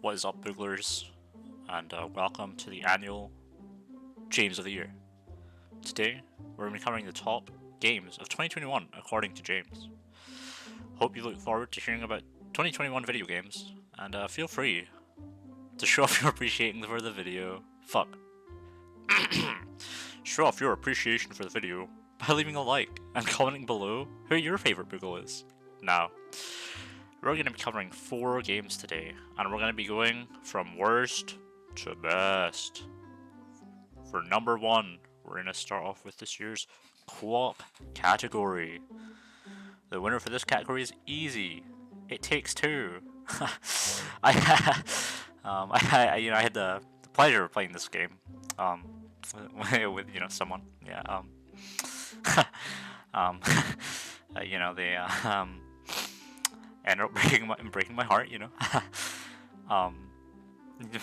What is up, Booglers? And welcome to the annual Games of the Year. Today, we're going to be covering the top games of 2021 according to James. Hope you look forward to hearing about 2021 video games, and feel free to show off your appreciation for the video. Show off your appreciation for the video by leaving a like and commenting below who your favorite Boogle is. Now, we're going to be covering 4 games today, and we're going to be going from worst to best. For number 1, we're going to start off with this year's co-op category. The winner for this category is easy. It Takes Two. I had the pleasure of playing this game, with someone. Yeah. They ended up breaking my heart. But we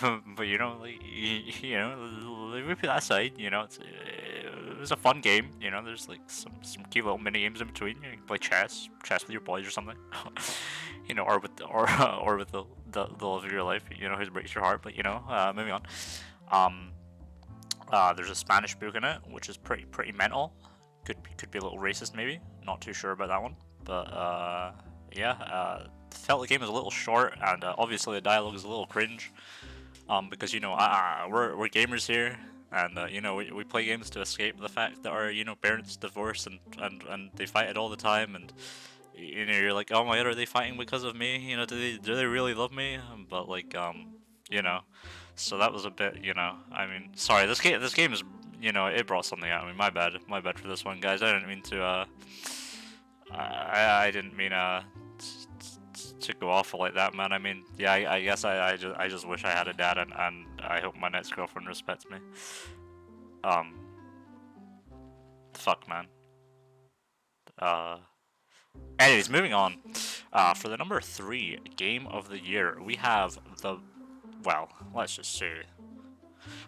put that aside. It was a fun game. There's like some cute little mini games in between. You can play chess with your boys or something. Or with the love of your life. Who breaks your heart. But moving on. There's a Spanish book in it, which is pretty mental. Could be a little racist, maybe. Not too sure about that one. But felt the game was a little short, and obviously the dialogue is a little cringe. Because we're gamers here, and we play games to escape the fact that our parents divorce and they fight it all the time, and you're like, oh my god, are they fighting because of me? Do they really love me? But like so that was a bit I mean, sorry, this game is it brought something out of me. My bad for this one, guys. I didn't mean to I didn't mean to go off like that, man. I mean, yeah, I guess I just wish I had a dad, and I hope my next girlfriend respects me. Fuck, man. Anyways, moving on. For the number 3 game of the year, we have let's just say,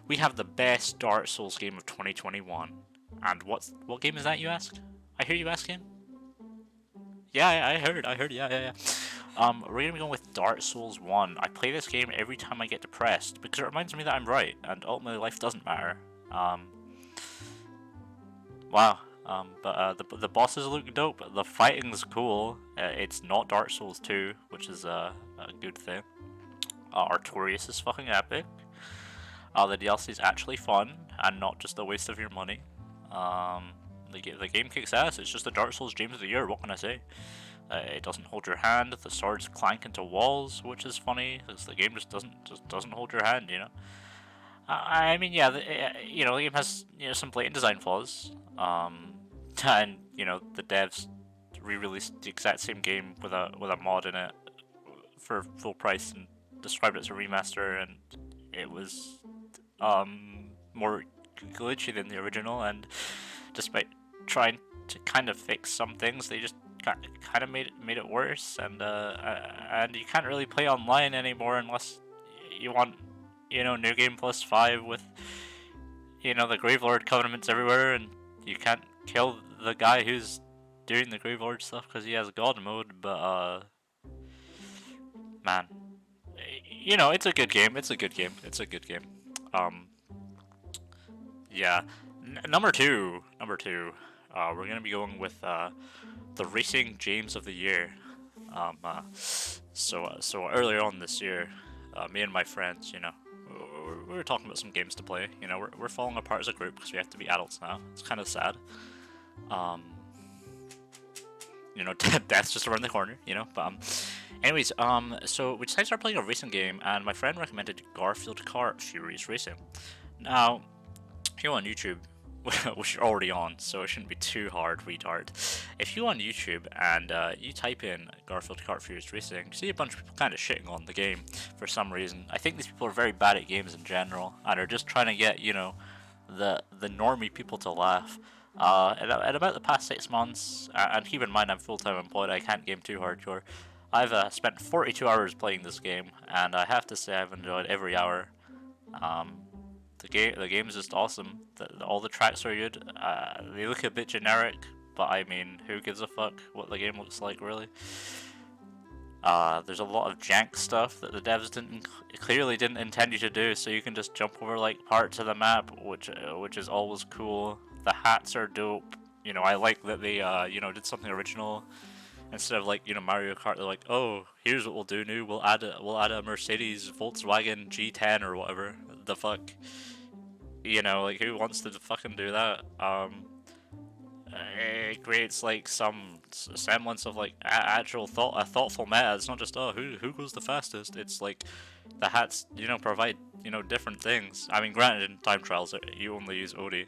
we have the best Dark Souls game of 2021. And what game is that, you ask? I hear you asking. Yeah, I heard. Yeah. We're gonna be going with Dark Souls 1. I play this game every time I get depressed because it reminds me that I'm right, and ultimately life doesn't matter. But the bosses look dope. The fighting's cool. It's not Dark Souls 2, which is a good thing. Artorias is fucking epic. The DLC is actually fun and not just a waste of your money. The game kicks ass. It's just the Dark Souls Games of the Year. What can I say? It doesn't hold your hand. The swords clank into walls, which is funny because the game just doesn't hold your hand. I mean, yeah, the game has some blatant design flaws. And the devs re-released the exact same game with a mod in it for full price and described it as a remaster, and it was more glitchy than the original. And despite trying to kind of fix some things, they just kind of made it worse, and you can't really play online anymore unless you want New Game Plus 5 with the Gravelord covenants everywhere, and you can't kill the guy who's doing the Gravelord stuff because he has God mode. But man, it's a good game. Yeah. Number two. We're gonna be going with the Racing Games of the Year. So earlier on this year, me and my friends, we were talking about some games to play. We're falling apart as a group because we have to be adults now. It's kind of sad. Death's just around the corner. But anyways, so we decided to start playing a racing game, and my friend recommended Garfield Kart Furious Racing. Now, if you go on YouTube, which you're already on, so it shouldn't be too hard, retard. If you go on YouTube and you type in Garfield Kart Furious Racing, you see a bunch of people kind of shitting on the game for some reason. I think these people are very bad at games in general, and are just trying to get, the normie people to laugh. At about the past 6 months, and keep in mind I'm full-time employed, I can't game too hardcore. I've spent 42 hours playing this game, and I have to say I've enjoyed every hour. The game is just awesome. All the tracks are good. They look a bit generic, but I mean, who gives a fuck what the game looks like, really? There's a lot of jank stuff that the devs clearly didn't intend you to do, so you can just jump over like parts of the map, which is always cool. The hats are dope. You know, I like that they did something original instead of like Mario Kart. They're like, oh, here's what we'll do new. We'll add a Mercedes Volkswagen G10 or whatever the fuck. Like who wants to fucking do that? It creates like some semblance of like actual a thoughtful meta. It's not just who goes the fastest. It's like the hats provide different things. I mean, granted in time trials you only use Odie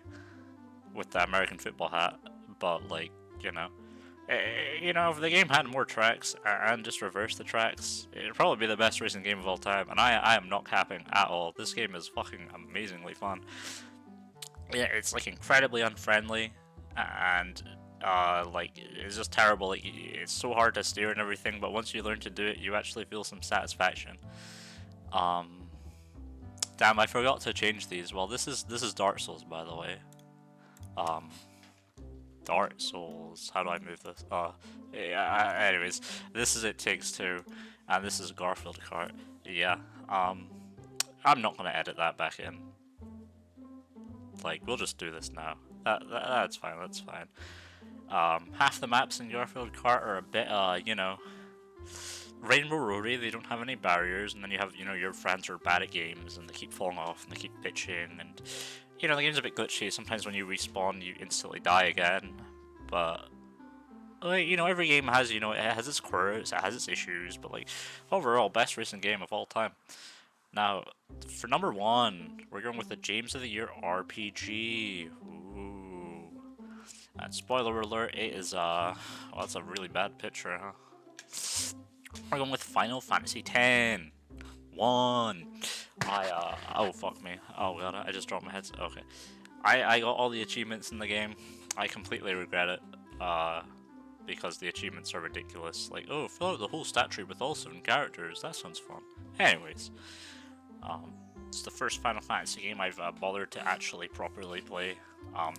with the American football hat, but like if the game had more tracks and just reversed the tracks, it'd probably be the best racing game of all time. And I am not capping at all. This game is fucking amazingly fun. Yeah, it's like incredibly unfriendly, and like it's just terrible. Like it's so hard to steer and everything, but once you learn to do it, you actually feel some satisfaction. Damn, I forgot to change these. Well, this is Dark Souls, by the way. Dark Souls. How do I move this? Yeah. Anyways, this is It Takes Two, and this is Garfield Kart. Yeah. I'm not gonna edit that back in. Like, we'll just do this now. That's fine. That's fine. Half the maps in Garfield Kart are a bit, Rainbow Roadie, they don't have any barriers, and then you have, your friends are bad at games, and they keep falling off, and they keep bitching, and, the game's a bit glitchy. Sometimes when you respawn, you instantly die again, but, like, every game has, it has its quirks, it has its issues, but, like, overall, best racing game of all time. Now, for number 1, we're going with the Games of the Year RPG. Ooh. And spoiler alert, it is, well, that's a really bad picture, huh? We're going with Final Fantasy X. 1. Oh, fuck me. Oh, God, I just dropped my headset. Okay. I got all the achievements in the game. I completely regret it, because the achievements are ridiculous. Like, oh, fill out the whole stat tree with all 7 characters. That sounds fun. Anyways. It's the first Final Fantasy game I've bothered to actually properly play.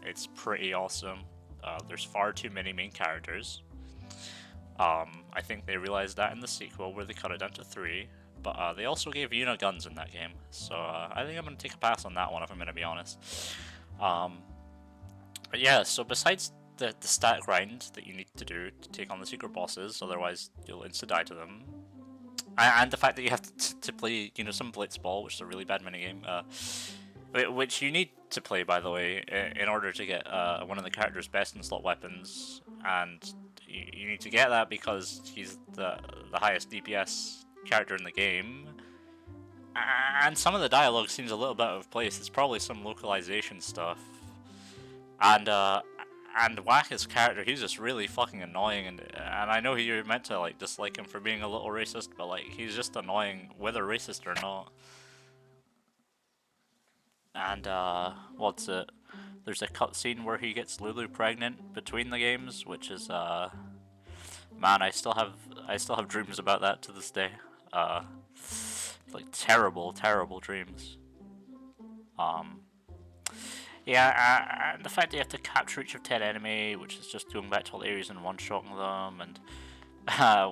It's pretty awesome. There's far too many main characters. I think they realized that in the sequel where they cut it down to 3, but they also gave Yuna guns in that game, so I think I'm going to take a pass on that one if I'm going to be honest. But yeah, so besides the stat grind that you need to do to take on the secret bosses, otherwise you'll insta-die to them, and the fact that you have to play, some Blitzball, which is a really bad minigame, which you need to play, by the way, in order to get one of the character's best in slot weapons, and you need to get that because he's the highest DPS character in the game, and some of the dialogue seems a little bit out of place. It's probably some localization stuff, and Wakka's character, he's just really fucking annoying, and I know you're meant to like dislike him for being a little racist, but like he's just annoying whether racist or not. And what's it? There's a cutscene where he gets Lulu pregnant between the games, which is man, I still have dreams about that to this day. Like terrible dreams. Yeah, and the fact that you have to capture each of 10 enemy, which is just going back to all areas and one-shotting them, and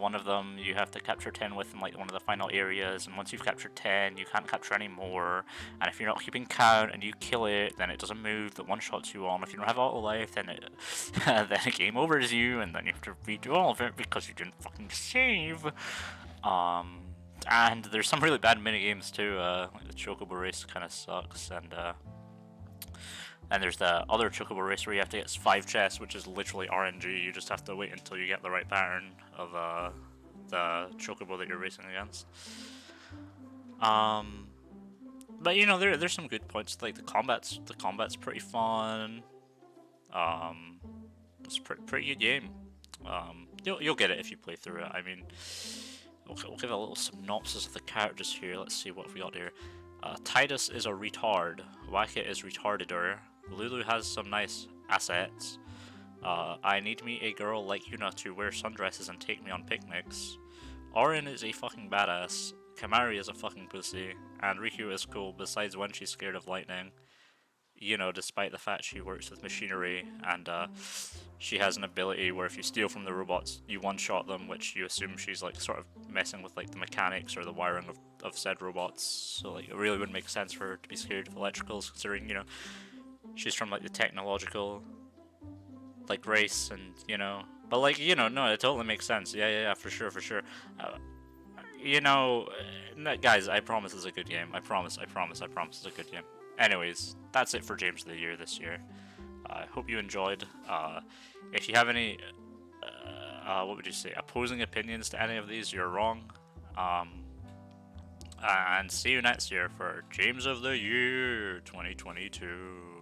one of them you have to capture 10 with in like one of the final areas, and once you've captured 10, you can't capture any more, and if you're not keeping count and you kill it, then it doesn't move, that one-shots you on. If you don't have auto life, then then the game overs you, and then you have to redo all of it because you didn't fucking save. And there's some really bad minigames too, like the Chocobo race kind of sucks, and there's the other Chocobo race where you have to get 5 chests, which is literally RNG. You just have to wait until you get the right pattern of the Chocobo that you're racing against. But there's some good points. Like the combat's pretty fun. It's a pretty good game. You'll get it if you play through it. I mean, we'll give a little synopsis of the characters here. Let's see what we got here. Titus is a retard. Wakka is retardader. Lulu has some nice assets. I need me a girl like Yuna to wear sundresses and take me on picnics. Auron is a fucking badass. Kimahri is a fucking pussy. And Riku is cool, besides when she's scared of lightning. you know, despite the fact she works with machinery and she has an ability where if you steal from the robots, you one-shot them, which you assume she's like sort of messing with like the mechanics or the wiring of said robots. So like it really wouldn't make sense for her to be scared of electricals, considering, you know, she's from like the technological like race, and you know, but like, you know, no, it totally makes sense. Yeah, for sure, for sure. You know, guys, I promise it's a good game. I promise it's a good game. Anyways, that's it for Games of the Year this year. I hope you enjoyed. If you have any, what would you say, opposing opinions to any of these, you're wrong. And see you next year for Games of the Year 2022.